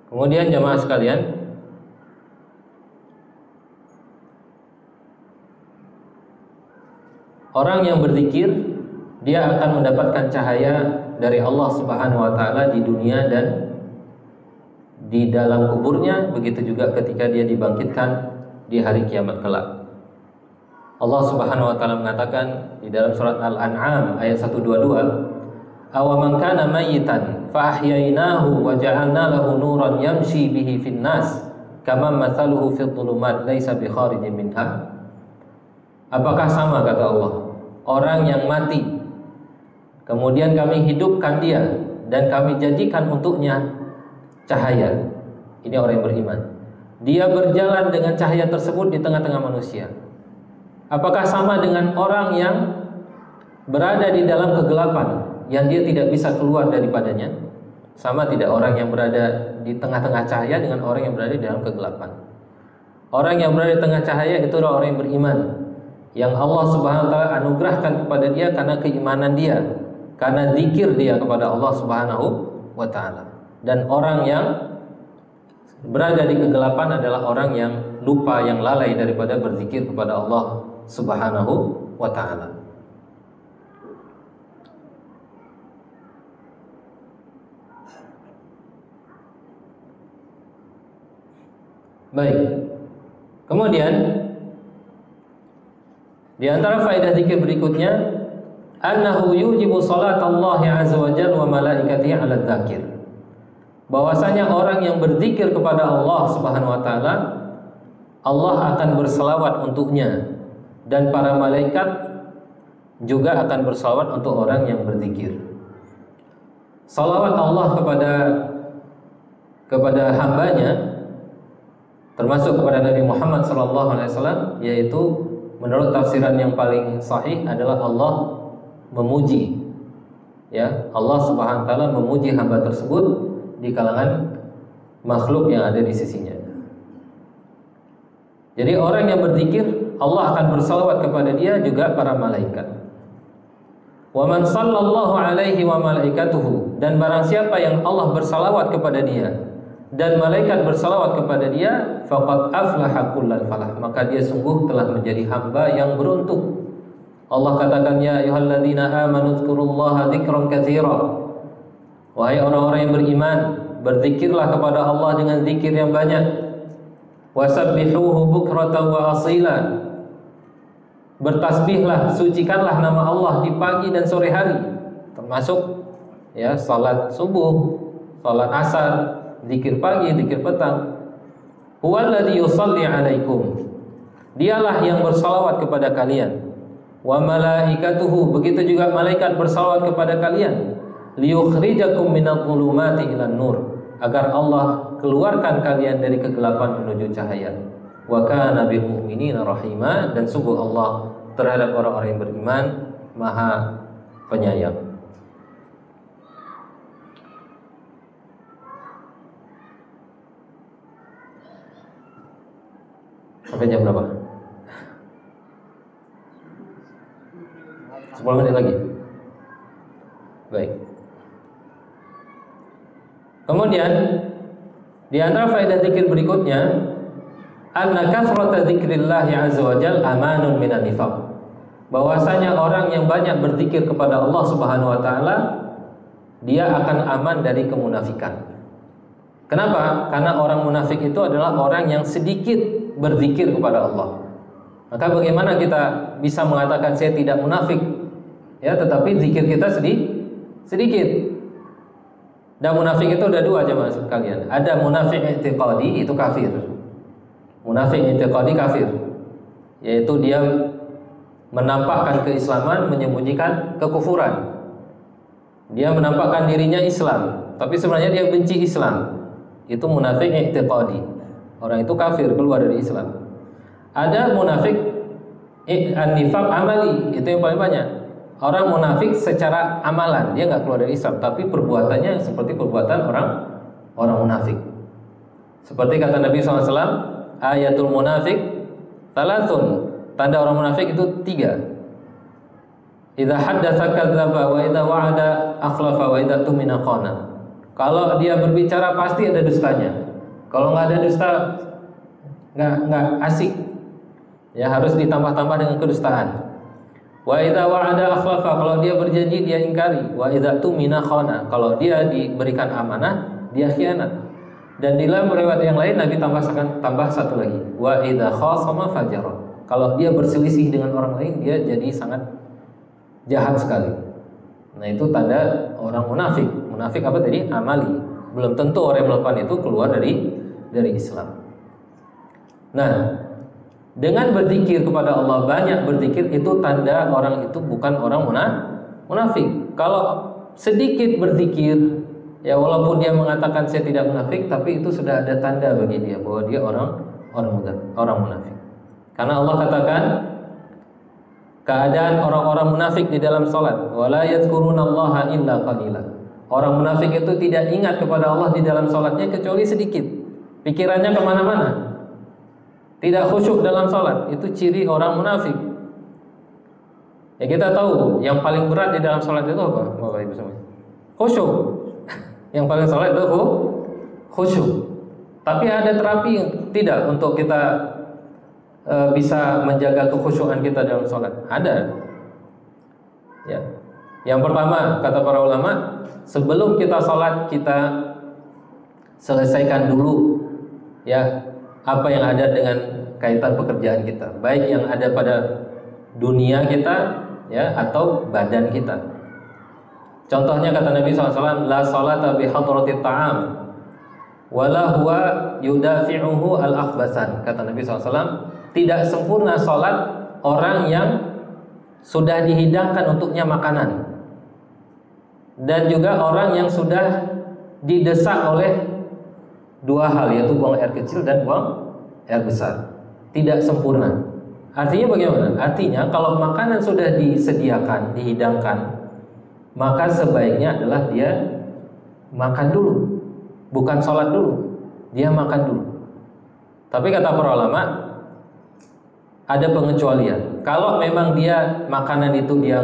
S1: Kemudian jamaah sekalian, orang yang berzikir dia akan mendapatkan cahaya dari Allah Subhanahu wa taala di dunia dan di dalam kuburnya, begitu juga ketika dia dibangkitkan di hari kiamat kelak. Allah Subhanahu wa taala mengatakan di dalam surat Al-An'am ayat 122, "Awaman kana mayyitan fa ahyainahu wa ja'alna lahu nuran yamshi bihi fin nas kama mathaluhu fid dhulumat laisa bi kharijin minha." Apakah sama, kata Allah, orang yang mati kemudian kami hidupkan dia dan kami jadikan untuknya cahaya. Ini orang yang beriman. Dia berjalan dengan cahaya tersebut di tengah-tengah manusia. Apakah sama dengan orang yang berada di dalam kegelapan yang dia tidak bisa keluar daripadanya? Sama tidak orang yang berada di tengah-tengah cahaya dengan orang yang berada di dalam kegelapan? Orang yang berada di tengah cahaya itu adalah orang yang beriman, yang Allah Subhanahu wa taala anugerahkan kepada dia karena keimanan dia, karena zikir dia kepada Allah Subhanahu wa taala. Dan orang yang berada di kegelapan adalah orang yang lupa, yang lalai daripada berzikir kepada Allah Subhanahu wa taala. Baik. Kemudian di antara faedah zikir berikutnya, annahu yujibu salatallahi azza wa jalla wa malaikatihi 'ala dzakir. Bahwasanya orang yang berzikir kepada Allah Subhanahu wa taala, Allah akan berselawat untuknya dan para malaikat juga akan berselawat untuk orang yang berzikir. Salawat Allah kepada hambanya, termasuk kepada Nabi Muhammad SAW, yaitu menurut tafsiran yang paling sahih adalah Allah memuji, ya, Allah Subhanahu wa taala memuji hamba tersebut di kalangan makhluk yang ada di sisinya. Jadi orang yang berzikir, Allah akan bersalawat kepada dia, juga para malaikat. Wa man sallallahu alaihi wa malaikatuhu, dan barang siapa yang Allah bersalawat kepada dia dan malaikat bersalawat kepada dia, faqad aflaha kullal falah, maka dia sungguh telah menjadi hamba yang beruntung. Allah katakan, ya ayyuhalladzina amanu dzkurullaha dzikran katsira. Wahai orang-orang yang beriman, berzikirlah kepada Allah dengan zikir yang banyak. Wasabbihuhu bukratan wa asila, bertasbihlah, sucikanlah nama Allah di pagi dan sore hari, termasuk ya salat subuh, salat asar, zikir pagi, zikir petang. Huwallazi yusalli 'alaikum. Dialah yang bersalawat kepada kalian. Wa malaikatuhu, begitu juga malaikat bersalawat kepada kalian. Liyukhrijakum minadh-dhulumati ilan nur, agar Allah keluarkan kalian dari kegelapan menuju cahaya. Wa kana bil mu'minina rahima, dan sungguh Allah terhadap orang-orang yang beriman Maha Penyayang. Sampai jam berapa? 10 menit lagi. Baik. Kemudian di antara faedah zikir berikutnya, anna kathrata dzikrillah azza wa jalla amanun minan nifaq. Bahwasanya orang yang banyak berzikir kepada Allah Subhanahu wa taala, dia akan aman dari kemunafikan. Kenapa? Karena orang munafik itu adalah orang yang sedikit berzikir kepada Allah. Maka bagaimana kita bisa mengatakan saya tidak munafik? Ya, tetapi zikir kita sedikit. Dan munafik itu ada dua jemaah sekalian. Ada munafik i'tiqadi, itu kafir. Munafik i'tiqadi kafir, yaitu dia menampakkan keislaman, menyembunyikan kekufuran. Dia menampakkan dirinya Islam, tapi sebenarnya dia benci Islam. Itu munafik i'tiqadi. Orang itu kafir, keluar dari Islam. Ada munafik an-nifaq amali, itu yang paling banyak. Orang munafik secara amalan, dia nggak keluar dari Islam, tapi perbuatannya seperti perbuatan orang munafik. Seperti kata Nabi SAW, ayatul munafik thalathun, tanda orang munafik itu 3. Idza haddatsa kadzdzaba wa idza wa'ada akhlafa wa idza tumina khana. Kalau dia berbicara pasti ada dustanya. Kalau nggak ada dusta, nggak asik. Ya, harus ditambah-tambah dengan kedustaan. Wa idza wa'ada akhlafa, kalau dia berjanji dia ingkari. Wa idza tumina khana, kalau dia diberikan amanah dia khianat. Dan di dalam riwayat yang lain Nabi tambah satu lagi. Wa idza khasama fajara, kalau dia berselisih dengan orang lain dia jadi sangat jahat sekali. Nah, itu tanda orang munafik. Munafik apa tadi? Amali. Belum tentu orang yang melakukan itu keluar dari Islam. Nah, dengan berzikir kepada Allah, banyak berzikir, itu tanda orang itu bukan orang munafik. Kalau sedikit berzikir, ya walaupun dia mengatakan saya tidak munafik, tapi itu sudah ada tanda bagi dia bahwa dia orang munafik. Karena Allah katakan keadaan orang-orang munafik di dalam salat, wala yadhkurunallaha illa qalila. Orang munafik itu tidak ingat kepada Allah di dalam salatnya kecuali sedikit. Pikirannya kemana-mana, tidak khusyuk dalam salat. Itu ciri orang munafik. Ya, kita tahu yang paling berat di dalam salat itu apa, Bapak Ibu semua? Khusyuk. Yang paling salat itu khusyuk. Tapi ada terapi tidak untuk kita bisa menjaga kekhusyukan kita dalam salat? Ada. Ya. Yang pertama, kata para ulama, sebelum kita salat kita selesaikan dulu ya apa yang ada dengan kaitan pekerjaan kita, baik yang ada pada dunia kita ya atau badan kita. Contohnya kata Nabi SAW, la salata bi hadratit ta'am wala huwa yudafi'uhu al-akhbasan. Kata Nabi SAW, tidak sempurna salat orang yang sudah dihidangkan untuknya makanan, dan juga orang yang sudah didesak oleh dua hal, yaitu buang air kecil dan buang air besar. Tidak sempurna. Artinya bagaimana? Artinya kalau makanan sudah disediakan, dihidangkan, maka sebaiknya adalah dia makan dulu, bukan sholat dulu. Dia makan dulu. Tapi kata para ulama, ada pengecualian. Kalau memang dia makanan itu dia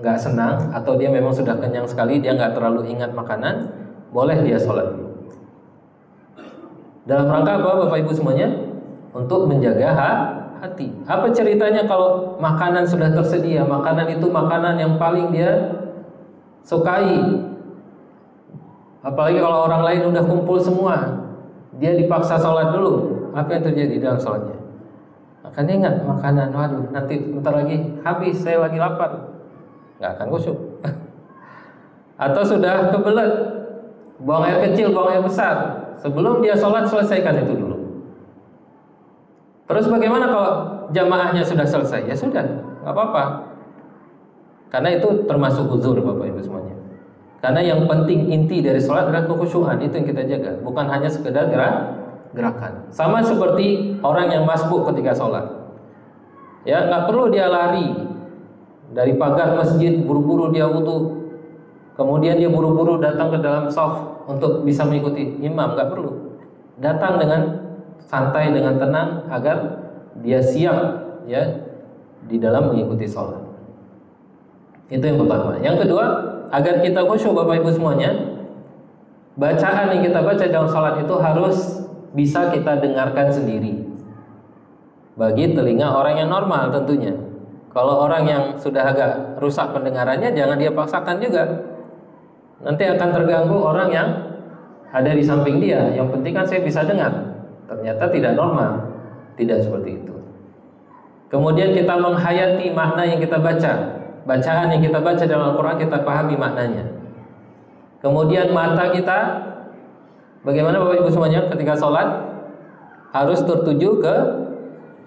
S1: nggak senang, atau dia memang sudah kenyang sekali, dia nggak terlalu ingat makanan, boleh dia sholat dulu. Dalam rangka apa, Bapak Ibu semuanya? Untuk menjaga hati. Apa ceritanya kalau makanan sudah tersedia, makanan itu makanan yang paling dia sukai, apalagi kalau orang lain udah kumpul semua, dia dipaksa sholat dulu. Apa yang terjadi dalam sholatnya? akan ingat makanan, waduh nanti bentar lagi habis, saya lagi lapar, nggak akan khusyuk. Atau sudah kebelet, buang air kecil, buang air besar, sebelum dia sholat selesaikan itu dulu. Terus bagaimana kalau jamaahnya sudah selesai? Ya sudah, nggak apa-apa. Karena itu termasuk uzur Bapak Ibu semuanya. Karena yang penting inti dari sholat adalah kekhusyuan, itu yang kita jaga, bukan hanya sekedar gerakan. Sama seperti orang yang masbuk ketika sholat. Ya, nggak perlu dia lari dari pagar masjid, buru-buru dia wudu, kemudian dia buru-buru datang ke dalam shaf untuk bisa mengikuti imam, nggak perlu. Datang dengan santai, dengan tenang, agar dia siap ya di dalam mengikuti sholat. Itu yang pertama. Yang kedua, agar kita khusyuk Bapak Ibu semuanya, bacaan yang kita baca dalam sholat itu harus bisa kita dengarkan sendiri. Bagi telinga orang yang normal tentunya. Kalau orang yang sudah agak rusak pendengarannya, jangan dia paksakan juga. Nanti akan terganggu orang yang ada di samping dia. Yang penting kan saya bisa dengar. Ternyata tidak normal. Tidak seperti itu. Kemudian kita menghayati makna yang kita baca. Bacaan yang kita baca dalam Al-Quran, kita pahami maknanya. Kemudian mata kita, bagaimana Bapak Ibu semuanya ketika sholat, harus tertuju ke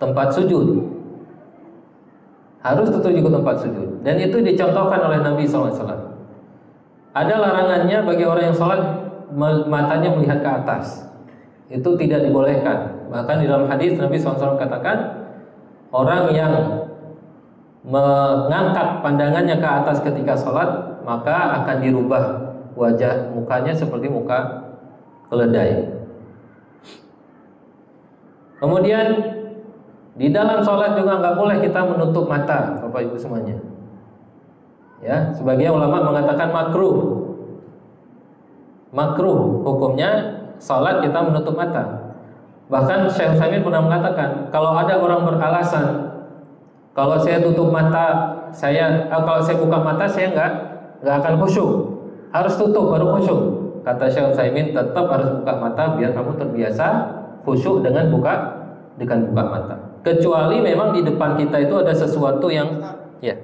S1: tempat sujud. Harus tertuju ke tempat sujud. Dan itu dicontohkan oleh Nabi SAW. Ada larangannya bagi orang yang sholat matanya melihat ke atas. Itu tidak dibolehkan. Bahkan di dalam hadis Nabi SAW katakan, orang yang mengangkat pandangannya ke atas ketika sholat, maka akan dirubah wajah mukanya seperti muka keledai. Kemudian di dalam sholat juga nggak boleh kita menutup mata, Bapak Ibu semuanya. Ya, sebagian ulama mengatakan makruh. Makruh hukumnya sholat kita menutup mata. Bahkan Syekh Utsaimin pernah mengatakan, kalau ada orang beralasan, kalau saya tutup mata, kalau saya buka mata, saya nggak akan khusyuk. Harus tutup baru khusyuk. Kata Syekh Utsaimin, tetap harus buka mata biar kamu terbiasa khusyuk dengan buka mata. Kecuali memang di depan kita itu ada sesuatu yang, ya.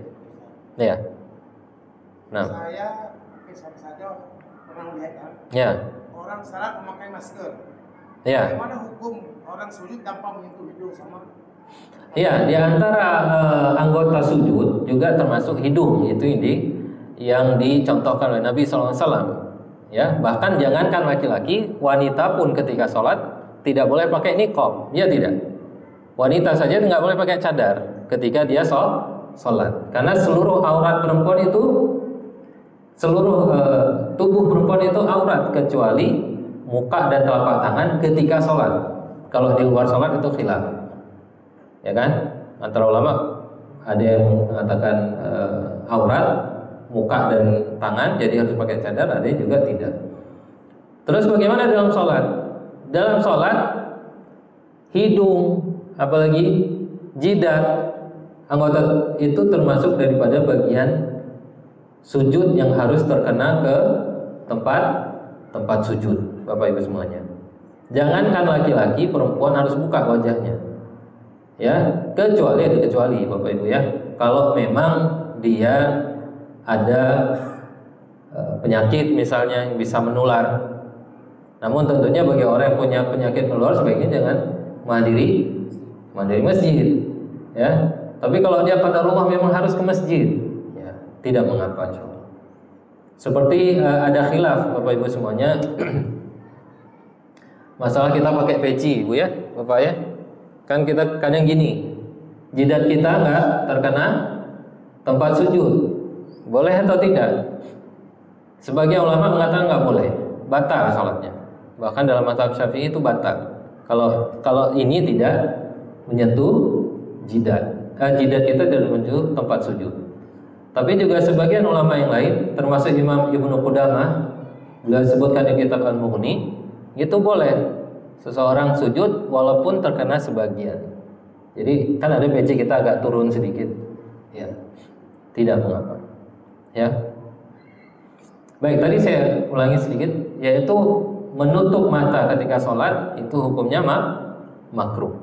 S1: Nah.
S2: Saya saja pernah melihat
S1: ya.
S2: orang salat memakai masker.
S1: Ya.
S2: Bagaimana hukum orang sujud tanpa menyentuh hidung sama?
S1: Iya, di antara anggota sujud juga termasuk hidung, itu yang dicontohkan oleh Nabi SAW. Ya, bahkan jangankan laki-laki, wanita pun ketika sholat tidak boleh pakai niqab, ya tidak. Wanita saja nggak boleh pakai cadar ketika dia sholat, karena seluruh aurat perempuan itu, seluruh tubuh perempuan itu aurat kecuali muka dan telapak tangan ketika sholat. Kalau di luar sholat itu khilaf. Ya kan, antara ulama ada yang mengatakan aurat muka dan tangan, jadi harus pakai cadar, ada yang juga tidak. Terus bagaimana dalam sholat? Dalam sholat hidung, apalagi jidat, anggota itu termasuk daripada bagian sujud yang harus terkena ke tempat sujud, Bapak Ibu semuanya. Jangankan laki-laki, perempuan harus buka wajahnya. Ya, kecuali Bapak Ibu ya, kalau memang dia ada penyakit misalnya yang bisa menular. Namun tentunya bagi orang yang punya penyakit menular, sebaiknya jangan menghadiri masjid ya. Tapi kalau dia qadarullah memang harus ke masjid, ya tidak mengapa. Seperti ada khilaf Bapak Ibu semuanya masalah kita pakai peci, Bu ya, Bapak ya. Kan kita kadang gini, jidat kita nggak terkena tempat sujud, boleh atau tidak? Sebagian ulama mengatakan nggak boleh, batal salatnya. Bahkan dalam mazhab Syafi'i itu batal. Kalau ini tidak menyentuh jidat kita tidak menyentuh tempat sujud. Tapi juga sebagian ulama yang lain, termasuk Imam Ibnu Qudamah, beliau sebutkan di kitab Al-Mughni, itu boleh seseorang sujud walaupun terkena sebagian. Jadi kan ada peci kita agak turun sedikit, ya tidak mengapa. Ya, baik, tadi saya ulangi sedikit, yaitu menutup mata ketika sholat itu hukumnya makruh.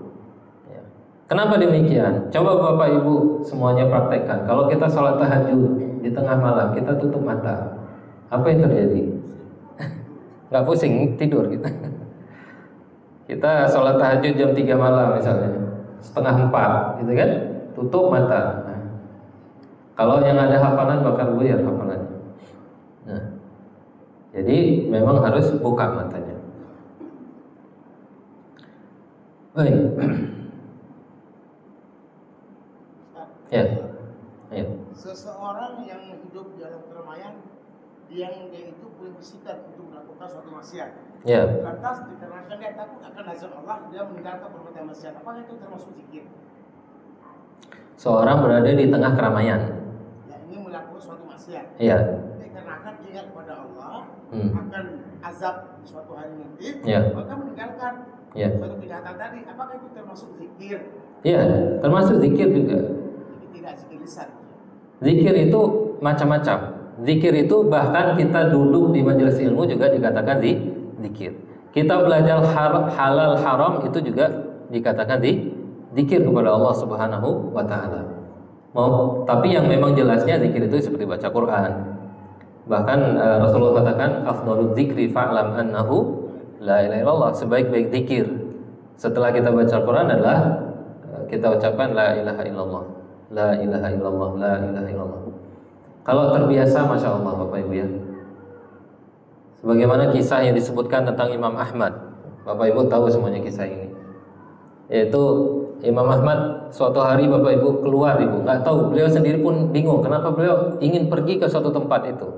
S1: Ya. Kenapa demikian? Coba Bapak Ibu semuanya praktekkan. Kalau kita sholat tahajud di tengah malam, kita tutup mata, apa yang terjadi? Nggak pusing, tidur gitu. Kita sholat tahajud jam 3 malam misalnya, setengah 4 gitu kan, tutup mata. Nah, kalau yang ada hafalan bakal buyar hafalannya. Nah, jadi memang harus buka matanya. Baik. Ya. Ya.
S2: Seseorang yang hidup di dalam keramaian, yang dia itu punya bisikan untuk melakukan suatu maksiat.
S1: Ya.
S2: Lantas dikarenakan dia takut akan azab Allah, dia meninggalkan perbuatan maksiat. Apakah itu termasuk zikir?
S1: Seorang berada di tengah keramaian.
S2: Ya, ini melakukan suatu maksiat.
S1: Iya.
S2: Dikarenakan ingat kepada Allah akan azab suatu hari nanti, maka meninggalkan suatu kejahatan tadi. Apakah itu termasuk zikir?
S1: Iya, termasuk zikir juga.
S2: Jadi tidak zikir lisan.
S1: Zikir itu macam-macam. Zikir itu bahkan kita duduk di majelis ilmu juga dikatakan zikir. Kita belajar halal haram itu juga dikatakan zikir kepada Allah Subhanahu wa taala. Tapi yang memang jelasnya zikir itu seperti baca Quran. Bahkan Rasulullah katakan afdhalul dzikri fa'lam annahu la ilaha illallah. Sebaik-baik zikir setelah kita baca Quran adalah kita ucapkan la ilaha illallah. La ilaha illallah, la ilaha illallah. Kalau terbiasa, Masya Allah Bapak Ibu ya. Sebagaimana kisah yang disebutkan tentang Imam Ahmad, Bapak Ibu tahu semuanya kisah ini. Yaitu Imam Ahmad suatu hari Bapak Ibu keluar, Ibu nggak tahu, beliau sendiri pun bingung kenapa beliau ingin pergi ke suatu tempat itu.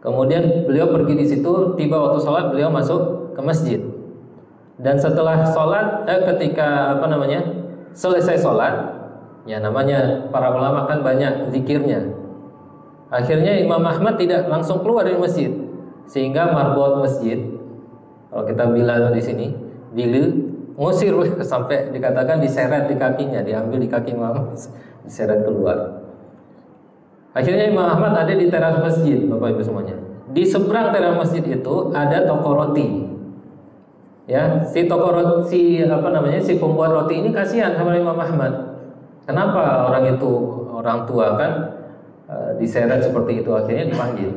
S1: Kemudian beliau pergi di situ, tiba waktu sholat beliau masuk ke masjid. Dan setelah sholat, ketika selesai sholat, ya namanya para ulama kan banyak zikirnya. Akhirnya Imam Ahmad tidak langsung keluar dari masjid, sehingga marbot masjid, kalau kita bilang di sini, bilil ngusir sampai dikatakan diseret di kakinya, diambil di kaki Imam Ahmad, diseret keluar. Akhirnya Imam Ahmad ada di teras masjid, Bapak Ibu semuanya. Di seberang teras masjid itu ada toko roti. Ya, si pembuat roti ini kasihan sama Imam Ahmad. Kenapa orang tua kan diseret seperti itu, akhirnya dipanggil.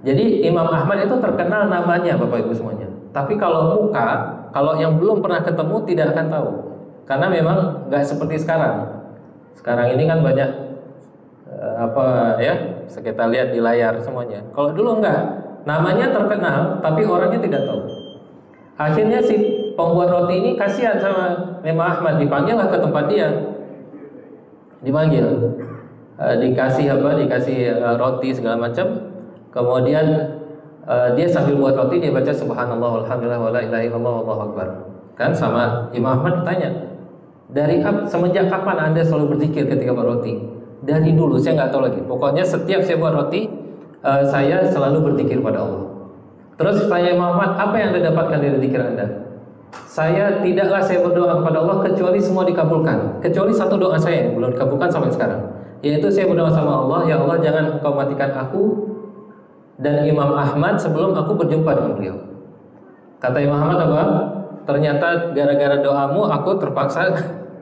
S1: Jadi Imam Ahmad itu terkenal namanya Bapak Ibu semuanya. Tapi kalau muka, kalau yang belum pernah ketemu tidak akan tahu. Karena memang nggak seperti sekarang. Sekarang ini kan banyak kita lihat di layar semuanya. Kalau dulu enggak, namanya terkenal tapi orangnya tidak tahu. Akhirnya si pembuat roti ini kasihan sama Imam Ahmad, dipanggil lah ke tempat dia. Dipanggil, dikasih roti segala macam. Kemudian dia sambil buat roti dia baca subhanallah walhamdulillah wala ilaha illallah wallahu akbar. Kan sama Imam Ahmad ditanya, semenjak kapan Anda selalu berzikir ketika buat roti? Dari dulu, saya nggak tahu lagi. Pokoknya setiap saya buat roti, saya selalu berzikir pada Allah. Terus tanya Imam Ahmad, apa yang Anda dapatkan dari zikir Anda? Saya berdoa kepada Allah kecuali semua dikabulkan. Kecuali satu doa saya yang belum dikabulkan sampai sekarang. Yaitu saya berdoa sama Allah, ya Allah jangan Engkau matikan aku dan Imam Ahmad sebelum aku berjumpa dengan beliau. Kata Imam Ahmad apa? Ternyata gara-gara doamu aku terpaksa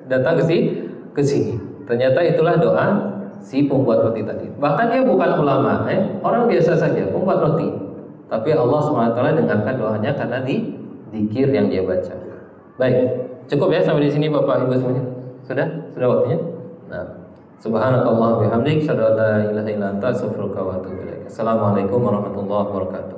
S1: datang ke sini. Ternyata itulah doa si pembuat roti tadi. Bahkan dia bukan ulama, orang biasa saja, pembuat roti. Tapi Allah SWT dengarkan doanya karena zikir yang dia baca. Baik, cukup ya sampai di sini Bapak Ibu semuanya. Sudah waktunya. Nah, subhanakallah bihamdik, asyhadu an la ilaha illa anta, astaghfiruka wa atubu ilaik. Assalamualaikum warahmatullahi wabarakatuh.